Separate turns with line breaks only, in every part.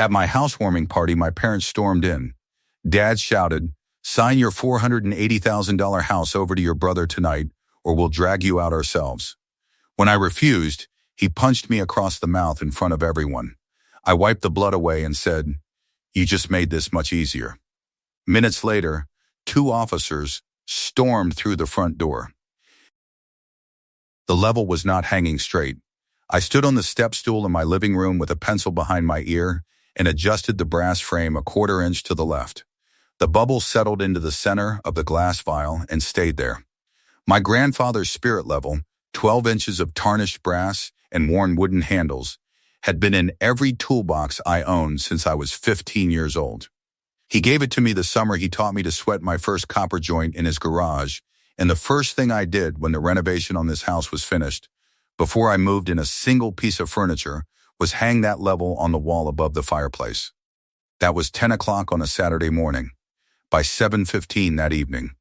At my housewarming party, my parents stormed in. Dad shouted, "Sign your $480,000 house over to your brother tonight, or we'll drag you out ourselves." When I refused, he punched me across the mouth in front of everyone. I wiped the blood away and said, "You just made this much easier." Minutes later, 2 officers stormed through the front door. The level was not hanging straight. I stood on the step stool in my living room with a pencil behind my ear and adjusted the brass frame a 1/4 inch to the left. The bubble settled into the center of the glass vial and stayed there. My grandfather's spirit level, 12 inches of tarnished brass and worn wooden handles, had been in every toolbox I owned since I was 15 years old. He gave it to me the summer he taught me to sweat my first copper joint in his garage, and the first thing I did when the renovation on this house was finished, before I moved in a single piece of furniture, was hang that level on the wall above the fireplace. That was 10 o'clock on a Saturday morning. By 7:15 that evening,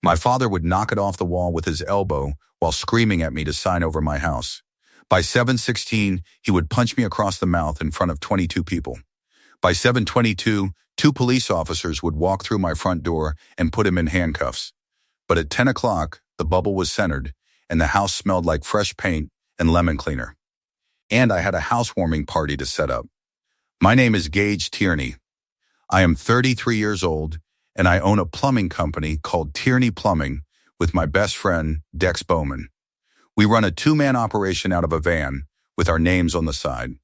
my father would knock it off the wall with his elbow while screaming at me to sign over my house. By 7:16, he would punch me across the mouth in front of 22 people. By 7:22, 2 police officers would walk through my front door and put him in handcuffs. But at 10 o'clock, the bubble was centered, and the house smelled like fresh paint and lemon cleaner. And I had a housewarming party to set up. My name is Gage Tierney. I am 33 years old, and I own a plumbing company called Tierney Plumbing with my best friend, Dex Bowman. We run a 2-man operation out of a van with our names on the side.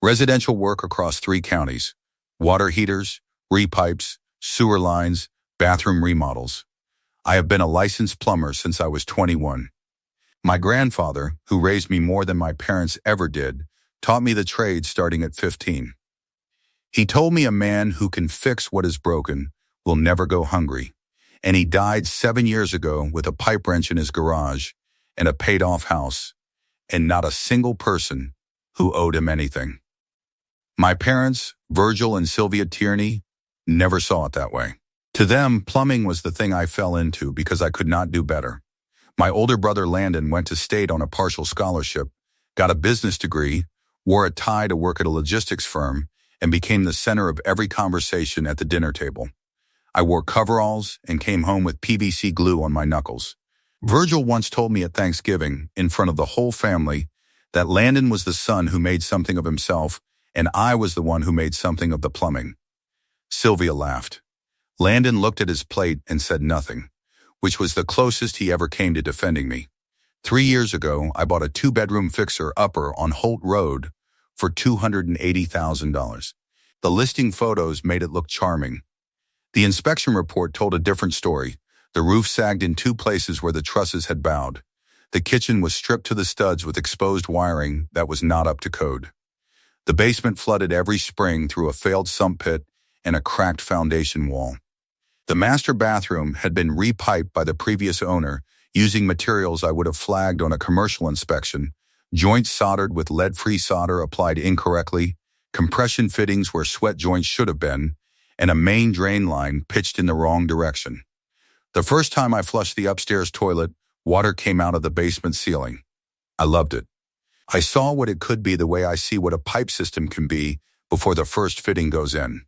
Residential work across 3 counties, water heaters, repipes, sewer lines, bathroom remodels. I have been a licensed plumber since I was 21. My grandfather, who raised me more than my parents ever did, taught me the trade starting at 15. He told me a man who can fix what is broken will never go hungry, and he died 7 years ago with a pipe wrench in his garage and a paid-off house, and not a single person who owed him anything. My parents, Virgil and Sylvia Tierney, never saw it that way. To them, plumbing was the thing I fell into because I could not do better. My older brother Landon went to state on a partial scholarship, got a business degree, wore a tie to work at a logistics firm, and became the center of every conversation at the dinner table. I wore coveralls and came home with PVC glue on my knuckles. Virgil once told me at Thanksgiving, in front of the whole family, that Landon was the son who made something of himself, and I was the one who made something of the plumbing. Sylvia laughed. Landon looked at his plate and said nothing, which was the closest he ever came to defending me. 3 years ago, I bought a 2-bedroom fixer-upper on Holt Road for $280,000. The listing photos made it look charming. The inspection report told a different story. The roof sagged in 2 places where the trusses had bowed. The kitchen was stripped to the studs with exposed wiring that was not up to code. The basement flooded every spring through a failed sump pit and a cracked foundation wall. The master bathroom had been repiped by the previous owner using materials I would have flagged on a commercial inspection, joints soldered with lead-free solder applied incorrectly, compression fittings where sweat joints should have been, and a main drain line pitched in the wrong direction. The first time I flushed the upstairs toilet, water came out of the basement ceiling. I loved it. I saw what it could be the way I see what a pipe system can be before the first fitting goes in.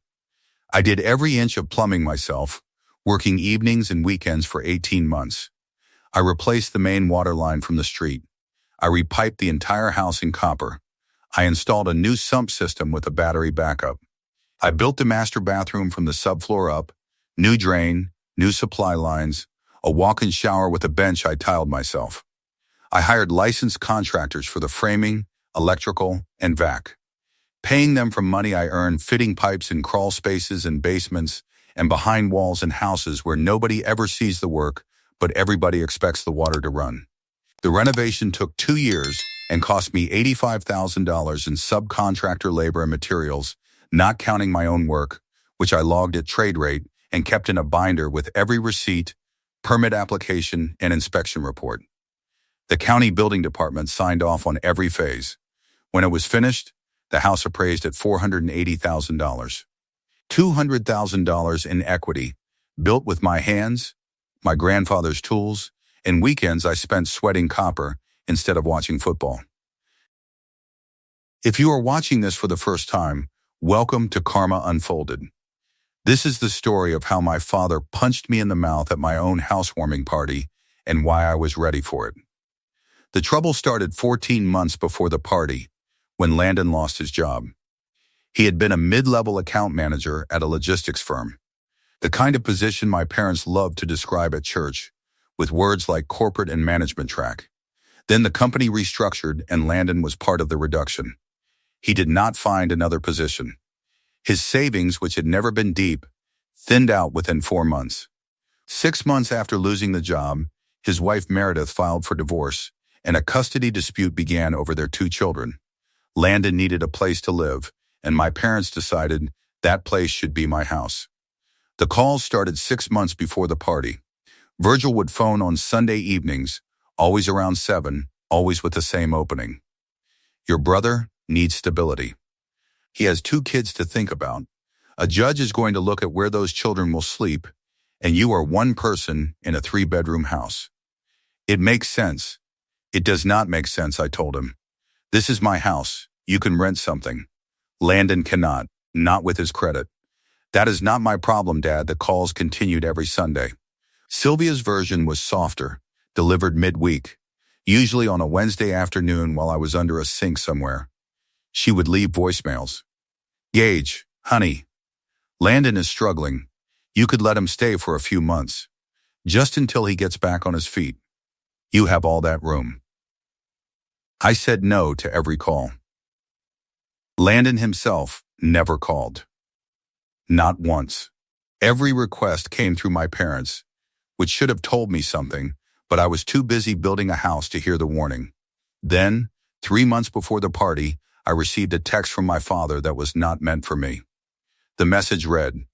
I did every inch of plumbing myself, working evenings and weekends for 18 months. I replaced the main water line from the street. I repiped the entire house in copper. I installed a new sump system with a battery backup. I built the master bathroom from the subfloor up, new drain, new supply lines, a walk-in shower with a bench I tiled myself. I hired licensed contractors for the framing, electrical, and vac, paying them from money I earned fitting pipes in crawl spaces and basements and behind walls in houses where nobody ever sees the work, but everybody expects the water to run. The renovation took 2 years and cost me $85,000 in subcontractor labor and materials, not counting my own work, which I logged at trade rate and kept in a binder with every receipt, permit application, and inspection report. The county building department signed off on every phase. When it was finished, the house appraised at $480,000. $200,000 in equity, built with my hands, my grandfather's tools, and weekends I spent sweating copper instead of watching football. If you are watching this for the first time, Welcome to Karma Unfolded. This is the story of how my father punched me in the mouth at my own housewarming party and why I was ready for it. The trouble started 14 months before the party, when Landon lost his job. He had been a mid-level account manager at a logistics firm, the kind of position my parents loved to describe at church, with words like corporate and management track. Then the company restructured and Landon was part of the reduction. He did not find another position. His savings, which had never been deep, thinned out within 4 months. 6 months after losing the job, his wife Meredith filed for divorce, and a custody dispute began over their 2 children. Landon needed a place to live, and my parents decided that place should be my house. The calls started 6 months before the party. Virgil would phone on Sunday evenings, always around 7, always with the same opening. Your brother needs stability. He has 2 kids to think about. A judge is going to look at where those children will sleep, and you are one person in a 3-bedroom house. It makes sense. It does not make sense, I told him. This is my house. You can rent something. Landon cannot, not with his credit. That is not my problem, Dad. The calls continued every Sunday. Sylvia's version was softer, delivered midweek, usually on a Wednesday afternoon while I was under a sink somewhere. She would leave voicemails. Gage, honey, Landon is struggling. You could let him stay for a few months, just until he gets back on his feet. You have all that room. I said no to every call. Landon himself never called. Not once. Every request came through my parents, which should have told me something, but I was too busy building a house to hear the warning. Then, 3 months before the party, I received a text from my father that was not meant for me. The message read,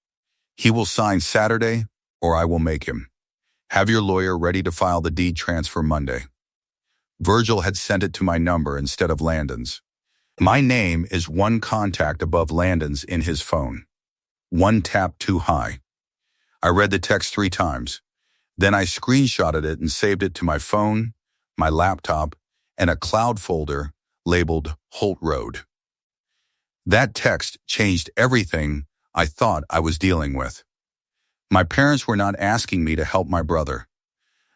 "He will sign Saturday, or I will make him. Have your lawyer ready to file the deed transfer Monday." Virgil had sent it to my number instead of Landon's. My name is one contact above Landon's in his phone. One tap too high. I read the text 3 times. Then I screenshotted it and saved it to my phone, my laptop, and a cloud folder labeled Holt Road. That text changed everything I thought I was dealing with. My parents were not asking me to help my brother.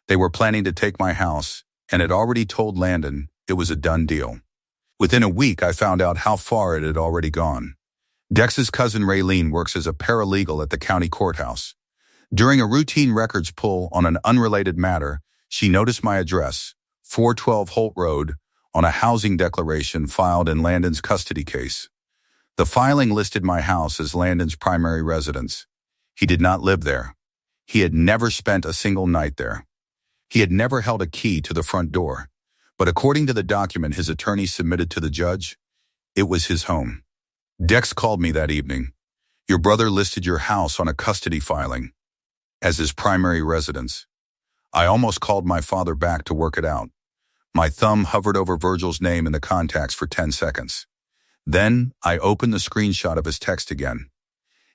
They were planning to take my house and had already told Landon it was a done deal. Within a week, I found out how far it had already gone. Dex's cousin Raylene works as a paralegal at the county courthouse. During a routine records pull on an unrelated matter, she noticed my address, 412 Holt Road, on a housing declaration filed in Landon's custody case. The filing listed my house as Landon's primary residence. He did not live there. He had never spent a single night there. He had never held a key to the front door. But according to the document his attorney submitted to the judge, it was his home. Dex called me that evening. Your brother listed your house on a custody filing as his primary residence. I almost called my father back to work it out. My thumb hovered over Virgil's name in the contacts for 10 seconds. Then I opened the screenshot of his text again.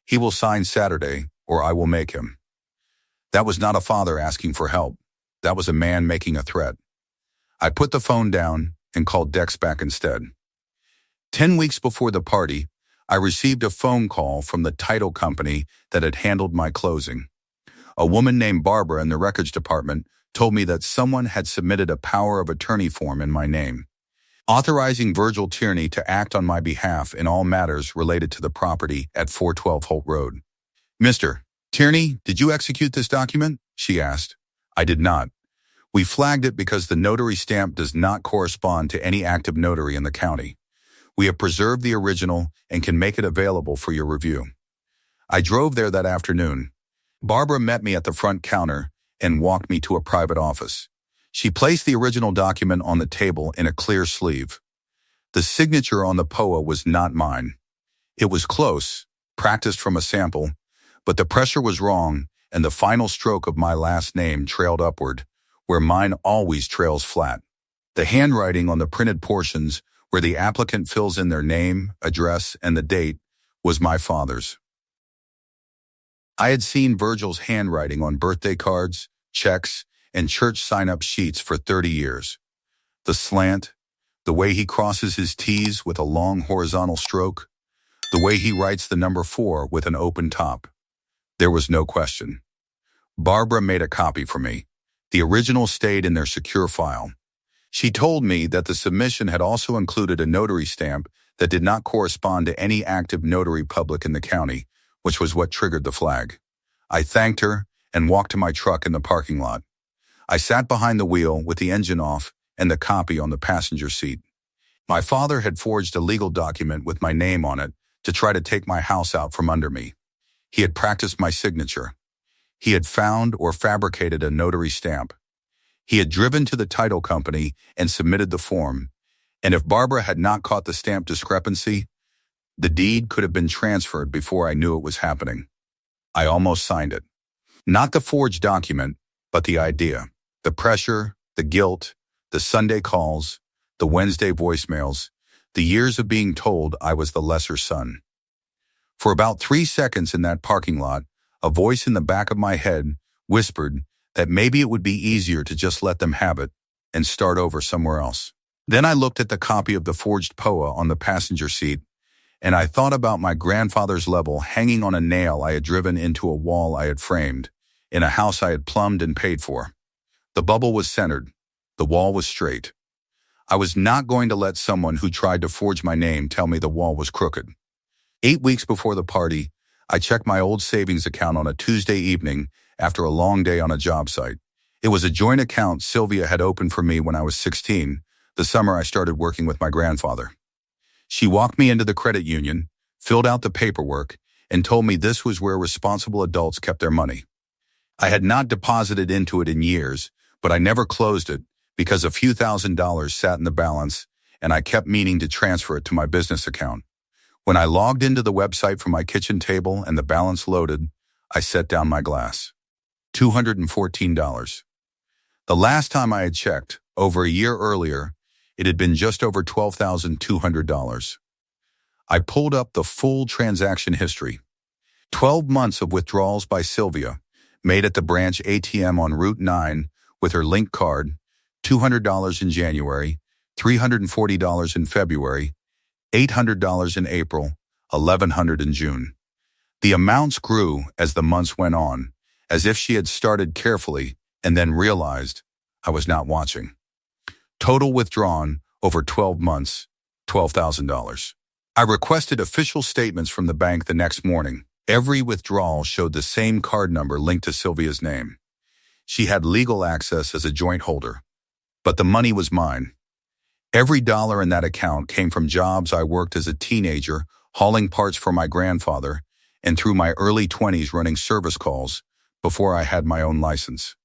He will sign Saturday, or I will make him. That was not a father asking for help. That was a man making a threat. I put the phone down and called Dex back instead. 10 weeks before the party, I received a phone call from the title company that had handled my closing. A woman named Barbara in the records department told me that someone had submitted a power of attorney form in my name, authorizing Virgil Tierney to act on my behalf in all matters related to the property at 412 Holt Road. Mr. Tierney, did you execute this document? She asked. I did not. We flagged it because the notary stamp does not correspond to any active notary in the county. We have preserved the original and can make it available for your review. I drove there that afternoon. Barbara met me at the front counter and walked me to a private office. She placed the original document on the table in a clear sleeve. The signature on the POA was not mine. It was close, practiced from a sample, but the pressure was wrong and the final stroke of my last name trailed upward, where mine always trails flat. The handwriting on the printed portions, where the applicant fills in their name, address, and the date, was my father's. I had seen Virgil's handwriting on birthday cards, checks, and church sign-up sheets for 30 years. The slant, the way he crosses his T's with a long horizontal stroke. The way he writes the number 4 with an open top. There was no question. Barbara made a copy for me. The original stayed in their secure file. She told me that the submission had also included a notary stamp that did not correspond to any active notary public in the county, which was what triggered the flag. I thanked her and walked to my truck in the parking lot. I sat behind the wheel with the engine off and the copy on the passenger seat. My father had forged a legal document with my name on it to try to take my house out from under me. He had practiced my signature. He had found or fabricated a notary stamp. He had driven to the title company and submitted the form, and if Barbara had not caught the stamp discrepancy, the deed could have been transferred before I knew it was happening. I almost signed it. Not the forged document, but the idea. The pressure, the guilt, the Sunday calls, the Wednesday voicemails, the years of being told I was the lesser son. For about 3 seconds in that parking lot, a voice in the back of my head whispered that maybe it would be easier to just let them have it and start over somewhere else. Then I looked at the copy of the forged POA on the passenger seat, and I thought about my grandfather's level hanging on a nail I had driven into a wall I had framed, in a house I had plumbed and paid for. The bubble was centered. The wall was straight. I was not going to let someone who tried to forge my name tell me the wall was crooked. 8 weeks before the party, I checked my old savings account on a Tuesday evening after a long day on a job site. It was a joint account Sylvia had opened for me when I was 16, the summer I started working with my grandfather. She walked me into the credit union, filled out the paperwork, and told me this was where responsible adults kept their money. I had not deposited into it in years, but I never closed it because a few $1,000s sat in the balance, and I kept meaning to transfer it to my business account. When I logged into the website from my kitchen table and the balance loaded, I set down my glass. $214. The last time I had checked, over a year earlier, it had been just over $12,200. I pulled up the full transaction history. 12 months of withdrawals by Sylvia, made at the branch ATM on Route 9 with her link card, $200 in January, $340 in February, $800 in April, $1,100 in June. The amounts grew as the months went on, as if she had started carefully and then realized I was not watching. Total withdrawn over 12 months, $12,000. I requested official statements from the bank the next morning. Every withdrawal showed the same card number linked to Sylvia's name. She had legal access as a joint holder, but the money was mine. Every dollar in that account came from jobs I worked as a teenager, hauling parts for my grandfather, and through my early 20s running service calls before I had my own license.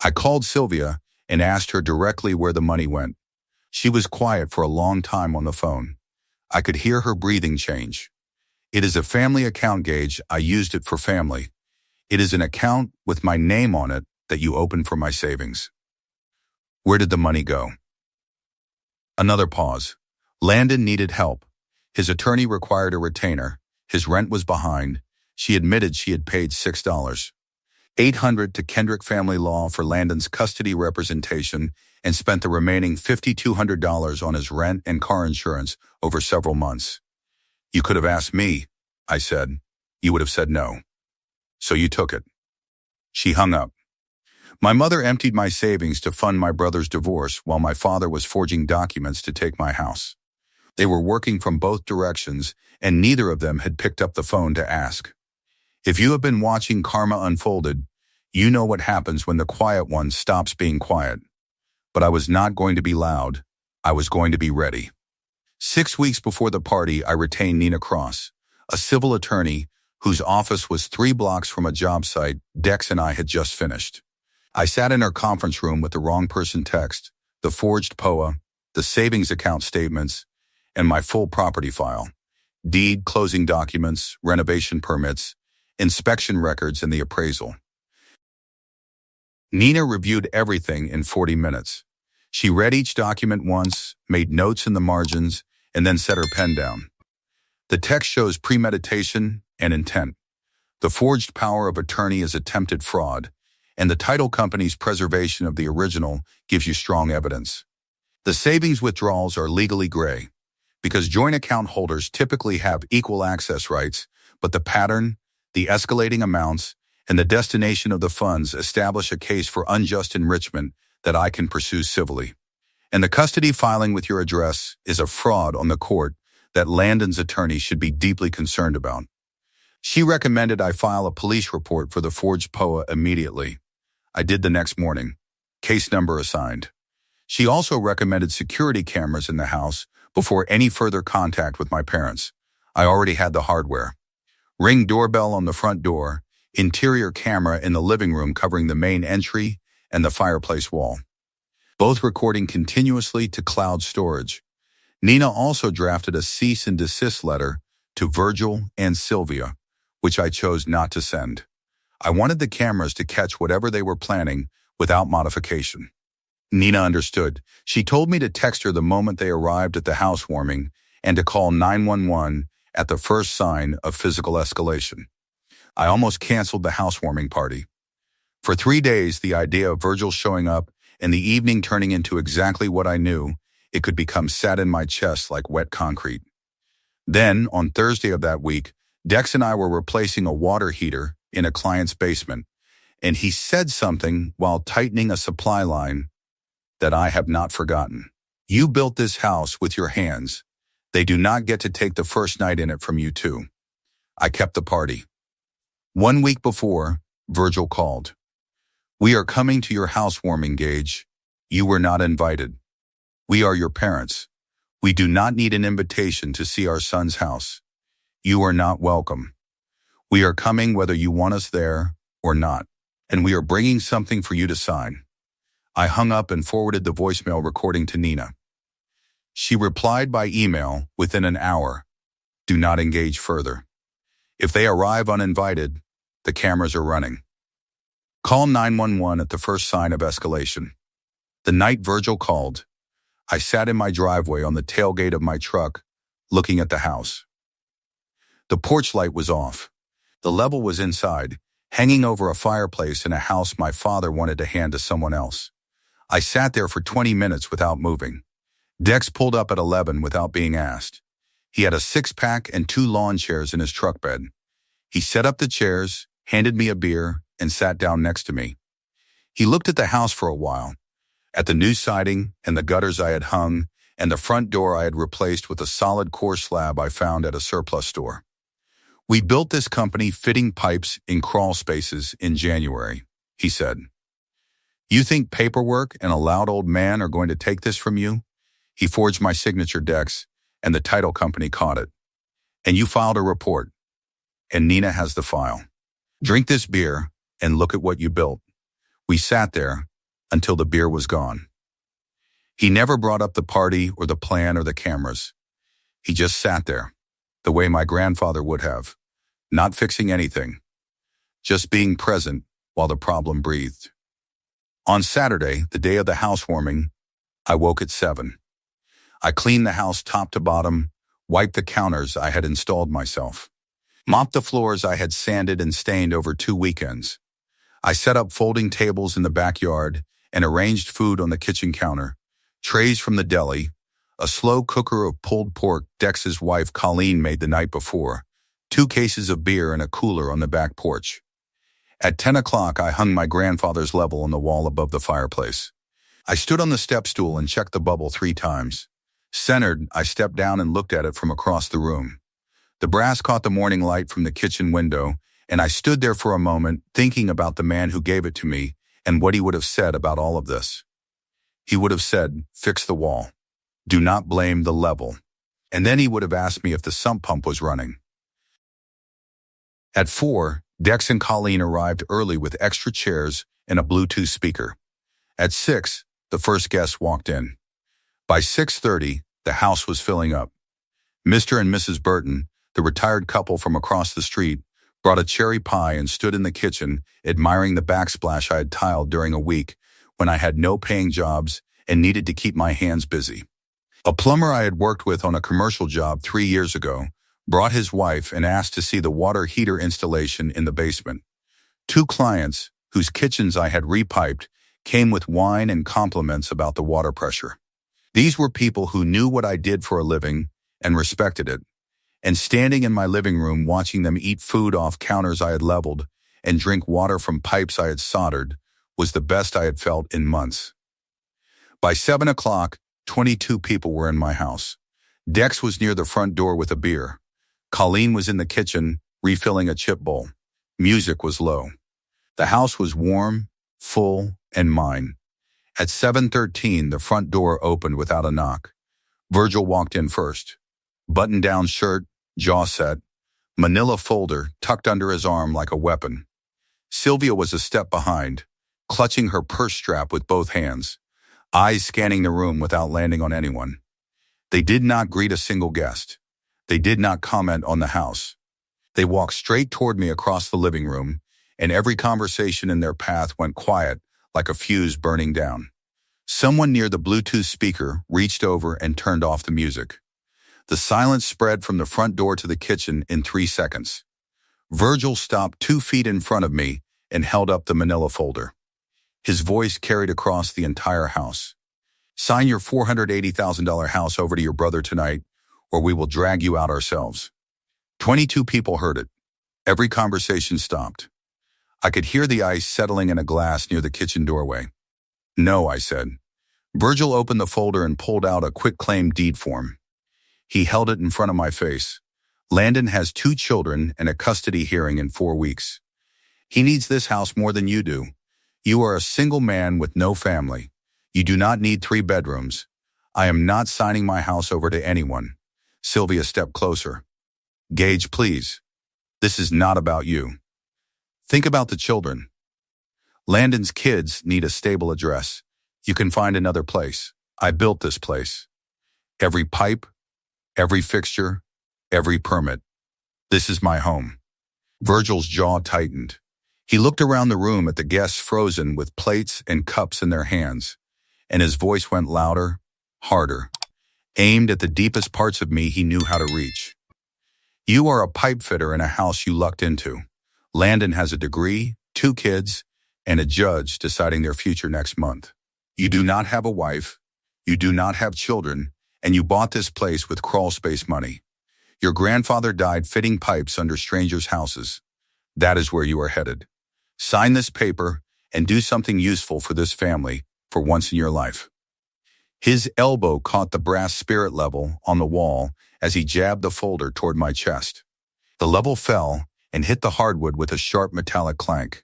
I called Sylvia and asked her directly where the money went. She was quiet for a long time on the phone. I could hear her breathing change. It is a family account, Gage. I used it for family. It is an account with my name on it that you opened for my savings. Where did the money go? Another pause. Landon needed help. His attorney required a retainer. His rent was behind. She admitted she had paid $6. $800 to Kendrick Family Law for Landon's custody representation and spent the remaining $5,200 on his rent and car insurance over several months. You could have asked me, I said. You would have said no. So you took it. She hung up. My mother emptied my savings to fund my brother's divorce while my father was forging documents to take my house. They were working from both directions, and neither of them had picked up the phone to ask. If you have been watching Karma Unfolded, you know what happens when the quiet one stops being quiet. But I was not going to be loud. I was going to be ready. 6 weeks before the party, I retained Nina Cross, a civil attorney whose office was 3 blocks from a job site Dex and I had just finished. I sat in her conference room with the wrong person text, the forged POA, the savings account statements, and my full property file, deed, closing documents, renovation permits, inspection records, and the appraisal. Nina reviewed everything in 40 minutes. She read each document once, made notes in the margins, and then set her pen down. The text shows premeditation and intent. The forged power of attorney is attempted fraud, and the title company's preservation of the original gives you strong evidence. The savings withdrawals are legally gray. because joint account holders typically have equal access rights, but the pattern, the escalating amounts, and the destination of the funds establish a case for unjust enrichment that I can pursue civilly. And the custody filing with your address is a fraud on the court that Landon's attorney should be deeply concerned about. She recommended I file a police report for the forged POA immediately. I did the next morning. Case number assigned. She also recommended security cameras in the house before any further contact with my parents. I already had the hardware. Ring doorbell on the front door, interior camera in the living room covering the main entry and the fireplace wall, both recording continuously to cloud storage. Nina also drafted a cease and desist letter to Virgil and Sylvia, which I chose not to send. I wanted the cameras to catch whatever they were planning without modification. Nina understood. She told me to text her the moment they arrived at the housewarming and to call 911 at the first sign of physical escalation. I almost canceled the housewarming party. For 3 days, the idea of Virgil showing up and the evening turning into exactly what I knew it could become sat in my chest like wet concrete. Then, on Thursday of that week, Dex and I were replacing a water heater in a client's basement, and he said something while tightening a supply line that I have not forgotten. You built this house with your hands. They do not get to take the first night in it from you too. I kept the party. 1 week before, Virgil called. We are coming to your housewarming, Gage. You were not invited. We are your parents. We do not need an invitation to see our son's house. You are not welcome. We are coming whether you want us there or not, and we are bringing something for you to sign. I hung up and forwarded the voicemail recording to Nina. She replied by email within an hour. Do not engage further. If they arrive uninvited, the cameras are running. Call 911 at the first sign of escalation. The night Virgil called, I sat in my driveway on the tailgate of my truck, looking at the house. The porch light was off. The level was inside, hanging over a fireplace in a house my father wanted to hand to someone else. I sat there for 20 minutes without moving. Dex pulled up at 11 without being asked. He had a 6-pack and 2 lawn chairs in his truck bed. He set up the chairs, handed me a beer, and sat down next to me. He looked at the house for a while, at the new siding and the gutters I had hung, and the front door I had replaced with a solid core slab I found at a surplus store. We built this company fitting pipes in crawl spaces in January, he said. You think paperwork and a loud old man are going to take this from you? He forged my signature, Dex, and the title company caught it. And you filed a report. And Nina has the file. Drink this beer and look at what you built. We sat there until the beer was gone. He never brought up the party or the plan or the cameras. He just sat there, the way my grandfather would have, not fixing anything, just being present while the problem breathed. On Saturday, the day of the housewarming, I woke at 7. I cleaned the house top to bottom, wiped the counters I had installed myself, mopped the floors I had sanded and stained over 2 weekends. I set up folding tables in the backyard and arranged food on the kitchen counter, trays from the deli, a slow cooker of pulled pork Dex's wife Colleen made the night before, 2 cases of beer and a cooler on the back porch. At 10 o'clock, I hung my grandfather's level on the wall above the fireplace. I stood on the step stool and checked the bubble 3 times. Centered, I stepped down and looked at it from across the room. The brass caught the morning light from the kitchen window, and I stood there for a moment thinking about the man who gave it to me and what he would have said about all of this. He would have said, fix the wall. Do not blame the level. And then he would have asked me if the sump pump was running. At 4, Dex and Colleen arrived early with extra chairs and a Bluetooth speaker. At 6, the first guest walked in. By 6:30, the house was filling up. Mr. and Mrs. Burton, the retired couple from across the street, brought a cherry pie and stood in the kitchen admiring the backsplash I had tiled during a week when I had no paying jobs and needed to keep my hands busy. A plumber I had worked with on a commercial job 3 years ago brought his wife and asked to see the water heater installation in the basement. 2 clients, whose kitchens I had repiped, came with wine and compliments about the water pressure. These were people who knew what I did for a living and respected it. And standing in my living room watching them eat food off counters I had leveled and drink water from pipes I had soldered was the best I had felt in months. By 7 o'clock, 22 people were in my house. Dex was near the front door with a beer. Colleen was in the kitchen, refilling a chip bowl. Music was low. The house was warm, full, and mine. At 7:13, the front door opened without a knock. Virgil walked in first. Button-down shirt, jaw set, manila folder tucked under his arm like a weapon. Sylvia was a step behind, clutching her purse strap with both hands, eyes scanning the room without landing on anyone. They did not greet a single guest. They did not comment on the house. They walked straight toward me across the living room, and every conversation in their path went quiet like a fuse burning down. Someone near the Bluetooth speaker reached over and turned off the music. The silence spread from the front door to the kitchen in 3 seconds. Virgil stopped 2 feet in front of me and held up the manila folder. His voice carried across the entire house. "Sign your $480,000 house over to your brother tonight, or we will drag you out ourselves." 22 people heard it. Every conversation stopped. I could hear the ice settling in a glass near the kitchen doorway. "No," I said. Virgil opened the folder and pulled out a quitclaim deed form. He held it in front of my face. "Landon has 2 children and a custody hearing in 4 weeks. He needs this house more than you do. You are a single man with no family. You do not need 3 bedrooms. I am not signing my house over to anyone." Sylvia stepped closer. "Gage, please. This is not about you. Think about the children. Landon's kids need a stable address. You can find another place. I built this place. Every pipe, every fixture, every permit. This is my home." Virgil's jaw tightened. He looked around the room at the guests frozen with plates and cups in their hands, and his voice went louder, harder, aimed at the deepest parts of me he knew how to reach. "You are a pipe fitter in a house you lucked into. Landon has a degree, 2 kids, and a judge deciding their future next month. You do not have a wife, you do not have children, and you bought this place with crawl space money. Your grandfather died fitting pipes under strangers' houses. That is where you are headed. Sign this paper and do something useful for this family for once in your life." His elbow caught the brass spirit level on the wall as he jabbed the folder toward my chest. The level fell and hit the hardwood with a sharp metallic clank.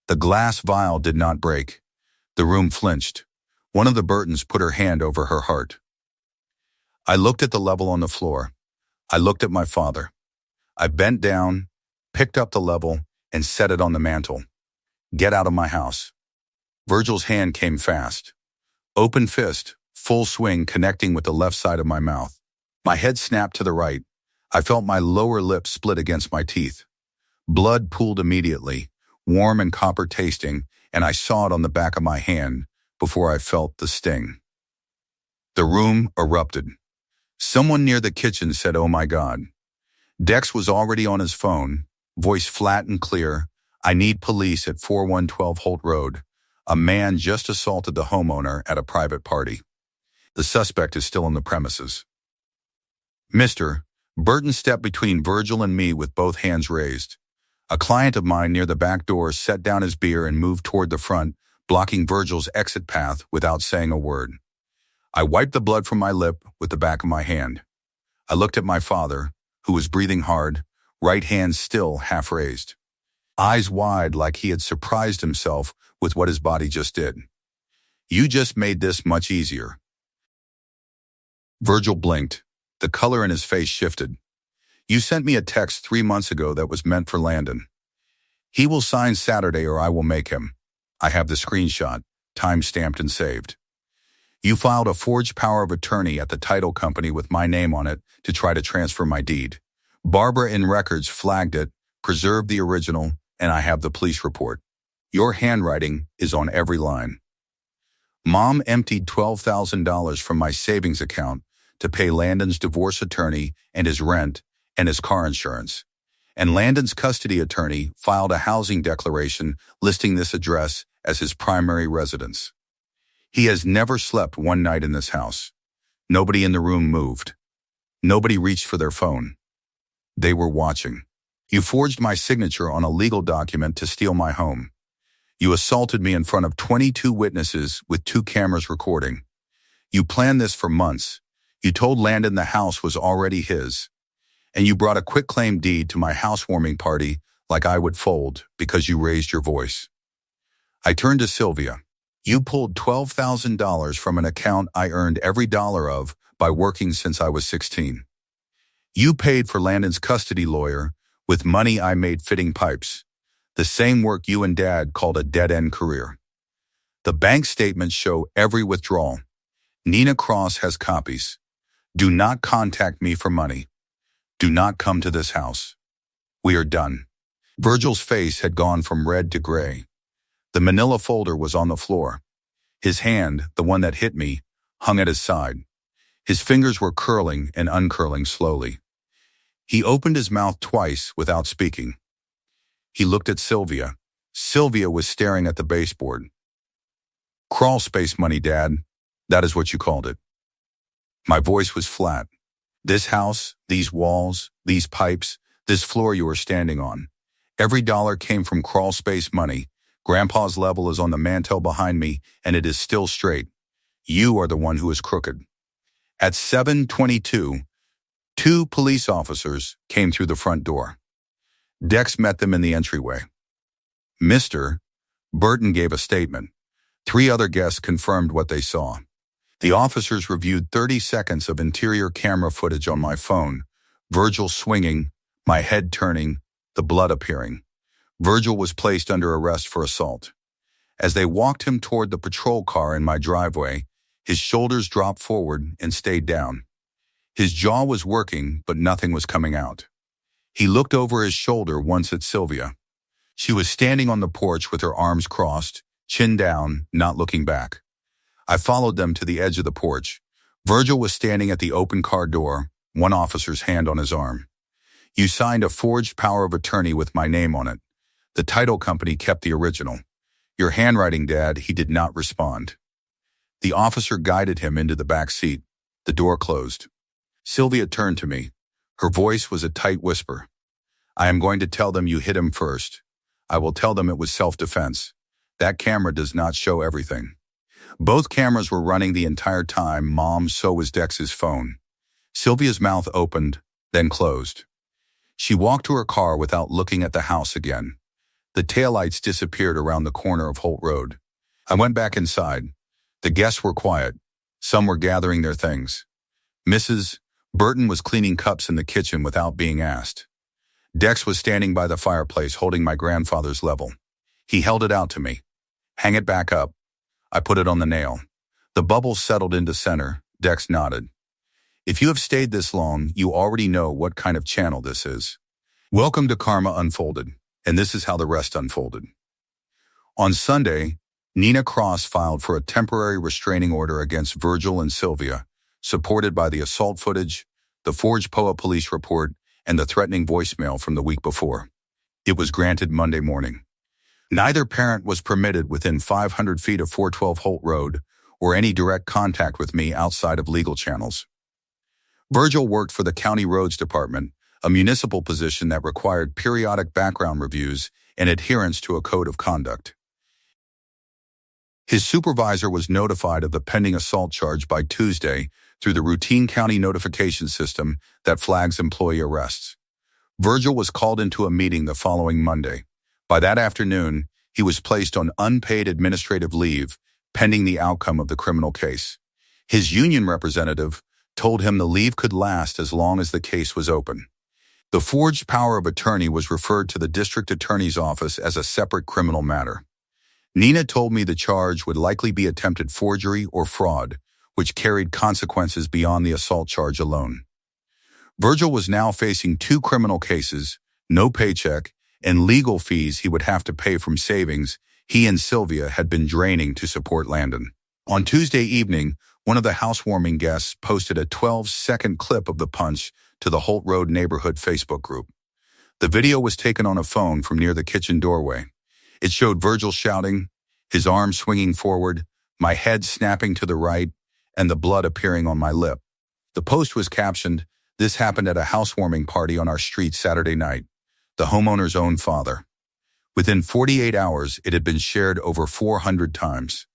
The glass vial did not break. The room flinched. One of the Burtons put her hand over her heart. I looked at the level on the floor. I looked at my father. I bent down, picked up the level, and set it on the mantel. "Get out of my house." Virgil's hand came fast. Open fist, full swing connecting with the left side of my mouth. My head snapped to the right. I felt my lower lip split against my teeth. Blood pooled immediately, warm and copper tasting, and I saw it on the back of my hand before I felt the sting. The room erupted. Someone near the kitchen said, "Oh my God." Dex was already on his phone, voice flat and clear. "I need police at 4112 Holt Road. A man just assaulted the homeowner at a private party. The suspect is still on the premises." "Mr." Burton stepped between Virgil and me with both hands raised. A client of mine near the back door set down his beer and moved toward the front, blocking Virgil's exit path without saying a word. I wiped the blood from my lip with the back of my hand. I looked at my father, who was breathing hard, right hand still half raised. Eyes wide like he had surprised himself with what his body just did. "You just made this much easier." Virgil blinked. The color in his face shifted. "You sent me a text 3 months ago that was meant for Landon. He will sign Saturday or I will make him. I have the screenshot, time-stamped and saved. You filed a forged power of attorney at the title company with my name on it to try to transfer my deed. Barbara in records flagged it, preserved the original, and I have the police report. Your handwriting is on every line. Mom emptied $12,000 from my savings account to pay Landon's divorce attorney and his rent and his car insurance. And Landon's custody attorney filed a housing declaration listing this address as his primary residence. He has never slept one night in this house. Nobody in the room moved. Nobody reached for their phone. They were watching. You forged my signature on a legal document to steal my home. You assaulted me in front of 22 witnesses with 2 cameras recording. You planned this for months. You told Landon the house was already his. And you brought a quitclaim deed to my housewarming party like I would fold because you raised your voice. I turned to Sylvia. You pulled $12,000 from an account I earned every dollar of by working since I was 16. You paid for Landon's custody lawyer with money I made fitting pipes, the same work you and Dad called a dead-end career. The bank statements show every withdrawal. Nina Cross has copies. Do not contact me for money. Do not come to this house. We are done. Virgil's face had gone from red to gray. The manila folder was on the floor. His hand, the one that hit me, hung at his side. His fingers were curling and uncurling slowly. He opened his mouth twice without speaking. He looked at Sylvia. Sylvia was staring at the baseboard. Crawl space money, Dad. That is what you called it. My voice was flat. This house, these walls, these pipes, this floor you are standing on. Every dollar came from crawl space money. Grandpa's level is on the mantel behind me, and it is still straight. You are the one who is crooked. At 7:22, 2 police officers came through the front door. Dex met them in the entryway. Mr. Burton gave a statement. 3 other guests confirmed what they saw. The officers reviewed 30 seconds of interior camera footage on my phone. Virgil swinging, my head turning, the blood appearing. Virgil was placed under arrest for assault. As they walked him toward the patrol car in my driveway, his shoulders dropped forward and stayed down. His jaw was working, but nothing was coming out. He looked over his shoulder once at Sylvia. She was standing on the porch with her arms crossed, chin down, not looking back. I followed them to the edge of the porch. Virgil was standing at the open car door, one officer's hand on his arm. You signed a forged power of attorney with my name on it. The title company kept the original. Your handwriting, Dad. He did not respond. The officer guided him into the back seat. The door closed. Sylvia turned to me. Her voice was a tight whisper. I am going to tell them you hit him first. I will tell them it was self-defense. That camera does not show everything. Both cameras were running the entire time, Mom, so was Dex's phone. Sylvia's mouth opened, then closed. She walked to her car without looking at the house again. The taillights disappeared around the corner of Holt Road. I went back inside. The guests were quiet. Some were gathering their things. Mrs. Burton was cleaning cups in the kitchen without being asked. Dex was standing by the fireplace holding my grandfather's level. He held it out to me. Hang it back up. I put it on the nail. The bubbles settled into center. Dex nodded. If you have stayed this long, you already know what kind of channel this is. Welcome to Karma Unfolded, and this is how the rest unfolded. On Sunday, Nina Cross filed for a temporary restraining order against Virgil and Sylvia, supported by the assault footage, the forged POA police report, and the threatening voicemail from the week before. It was granted Monday morning. Neither parent was permitted within 500 feet of 412 Holt Road or any direct contact with me outside of legal channels. Virgil worked for the County Roads Department, a municipal position that required periodic background reviews and adherence to a code of conduct. His supervisor was notified of the pending assault charge by Tuesday through the routine county notification system that flags employee arrests. Virgil was called into a meeting the following Monday. By that afternoon, he was placed on unpaid administrative leave, pending the outcome of the criminal case. His union representative told him the leave could last as long as the case was open. The forged power of attorney was referred to the district attorney's office as a separate criminal matter. Nina told me the charge would likely be attempted forgery or fraud, which carried consequences beyond the assault charge alone. Virgil was now facing 2 criminal cases, no paycheck, and legal fees he would have to pay from savings he and Sylvia had been draining to support Landon. On Tuesday evening, one of the housewarming guests posted a 12-second clip of the punch to the Holt Road neighborhood Facebook group. The video was taken on a phone from near the kitchen doorway. It showed Virgil shouting, his arm swinging forward, my head snapping to the right, and the blood appearing on my lip. The post was captioned, This happened at a housewarming party on our street Saturday night, the homeowner's own father. Within 48 hours, it had been shared over 400 times.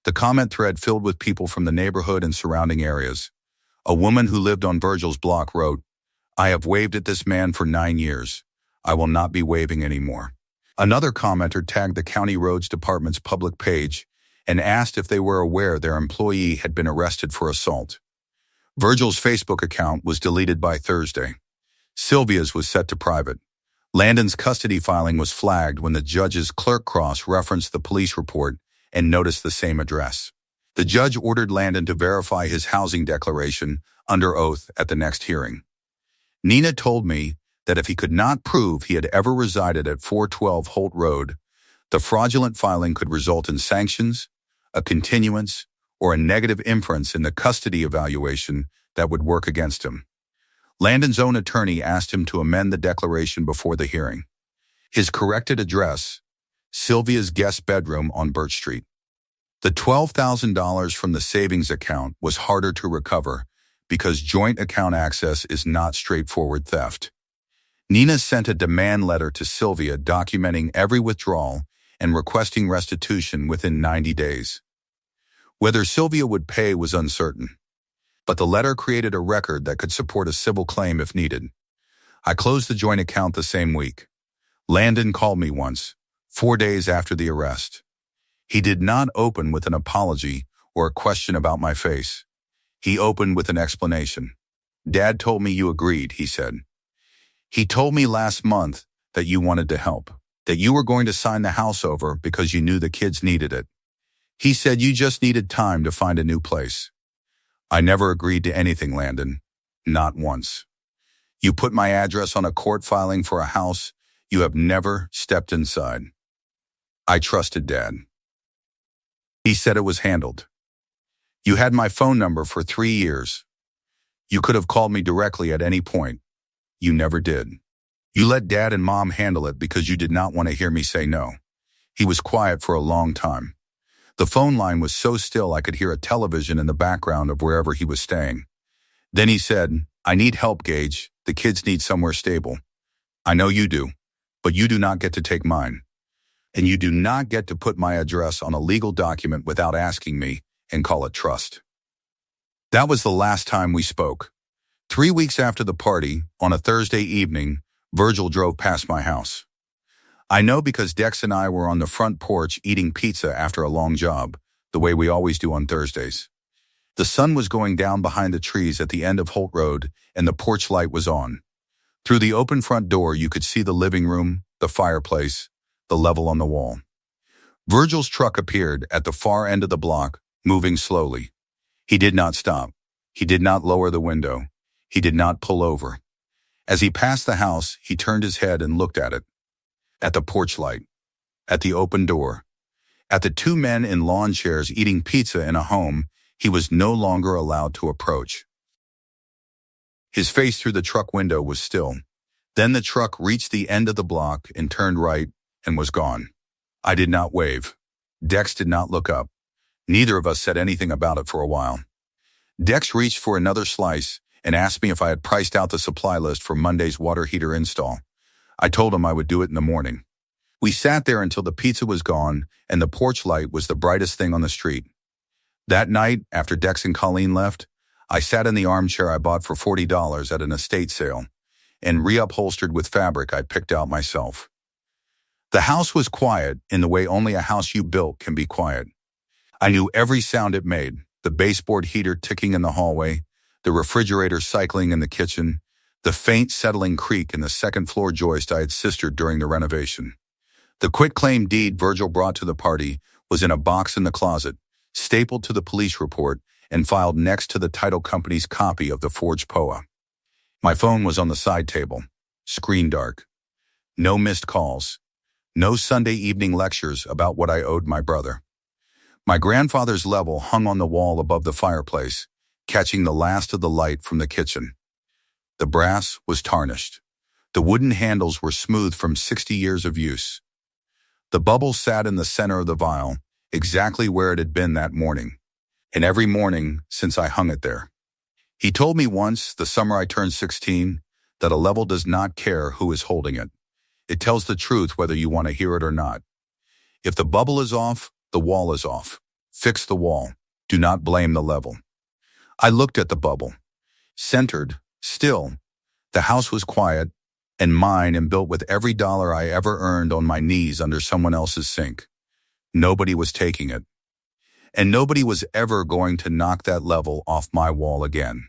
The comment thread filled with people from the neighborhood and surrounding areas. A woman who lived on Virgil's block wrote, "I have waved at this man for 9 years. I will not be waving anymore." Another commenter tagged the County Roads Department's public page and asked if they were aware their employee had been arrested for assault. Virgil's Facebook account was deleted by Thursday. Sylvia's was set to private. Landon's custody filing was flagged when the judge's clerk cross-referenced the police report and noticed the same address. The judge ordered Landon to verify his housing declaration under oath at the next hearing. Nina told me that if he could not prove he had ever resided at 412 Holt Road, the fraudulent filing could result in sanctions, a continuance, or a negative inference in the custody evaluation that would work against him. Landon's own attorney asked him to amend the declaration before the hearing. His corrected address, Sylvia's guest bedroom on Birch Street. The $12,000 from the savings account was harder to recover because joint account access is not straightforward theft. Nina sent a demand letter to Sylvia documenting every withdrawal and requesting restitution within 90 days. Whether Sylvia would pay was uncertain, but the letter created a record that could support a civil claim if needed. I closed the joint account the same week. Landon called me once, 4 days after the arrest. He did not open with an apology or a question about my face. He opened with an explanation. "Dad told me you agreed," he said. "He told me last month that you wanted to help, that you were going to sign the house over because you knew the kids needed it. He said you just needed time to find a new place." "I never agreed to anything, Landon. Not once. You put my address on a court filing for a house you have never stepped inside." I trusted Dad. He said it was handled. "You had my phone number for 3 years. You could have called me directly at any point. You never did. You let Dad and Mom handle it because you did not want to hear me say no." He was quiet for a long time. The phone line was so still I could hear a television in the background of wherever he was staying. Then he said, "I need help, Gage. The kids need somewhere stable. I know you do, but you do not get to take mine. And you do not get to put my address on a legal document without asking me and call it trust." That was the last time we spoke. 3 weeks after the party, on a Thursday evening, Virgil drove past my house. I know because Dex and I were on the front porch eating pizza after a long job, the way we always do on Thursdays. The sun was going down behind the trees at the end of Holt Road, and the porch light was on. Through the open front door, you could see the living room, the fireplace, the level on the wall. Virgil's truck appeared at the far end of the block, moving slowly. He did not stop. He did not lower the window. He did not pull over. As he passed the house, he turned his head and looked at it. At the porch light. At the open door. At the 2 men in lawn chairs eating pizza in a home he was no longer allowed to approach. His face through the truck window was still. Then the truck reached the end of the block and turned right and was gone. I did not wave. Dex did not look up. Neither of us said anything about it for a while. Dex reached for another slice and asked me if I had priced out the supply list for Monday's water heater install. I told him I would do it in the morning. We sat there until the pizza was gone and the porch light was the brightest thing on the street. That night, after Dex and Colleen left, I sat in the armchair I bought for $40 at an estate sale and reupholstered with fabric I picked out myself. The house was quiet in the way only a house you built can be quiet. I knew every sound it made, the baseboard heater ticking in the hallway, the refrigerator cycling in the kitchen, the faint settling creak in the second-floor joist I had sistered during the renovation. The quitclaim deed Virgil brought to the party was in a box in the closet, stapled to the police report and filed next to the title company's copy of the forged POA. My phone was on the side table, screen dark. No missed calls. No Sunday evening lectures about what I owed my brother. My grandfather's level hung on the wall above the fireplace, catching the last of the light from the kitchen. The brass was tarnished. The wooden handles were smooth from 60 years of use. The bubble sat in the center of the vial, exactly where it had been that morning, and every morning since I hung it there. He told me once, the summer I turned 16, that a level does not care who is holding it. It tells the truth whether you want to hear it or not. If the bubble is off, the wall is off. Fix the wall. Do not blame the level. I looked at the bubble. Centered, still. The house was quiet and mine and built with every dollar I ever earned on my knees under someone else's sink. Nobody was taking it. And nobody was ever going to knock that level off my wall again.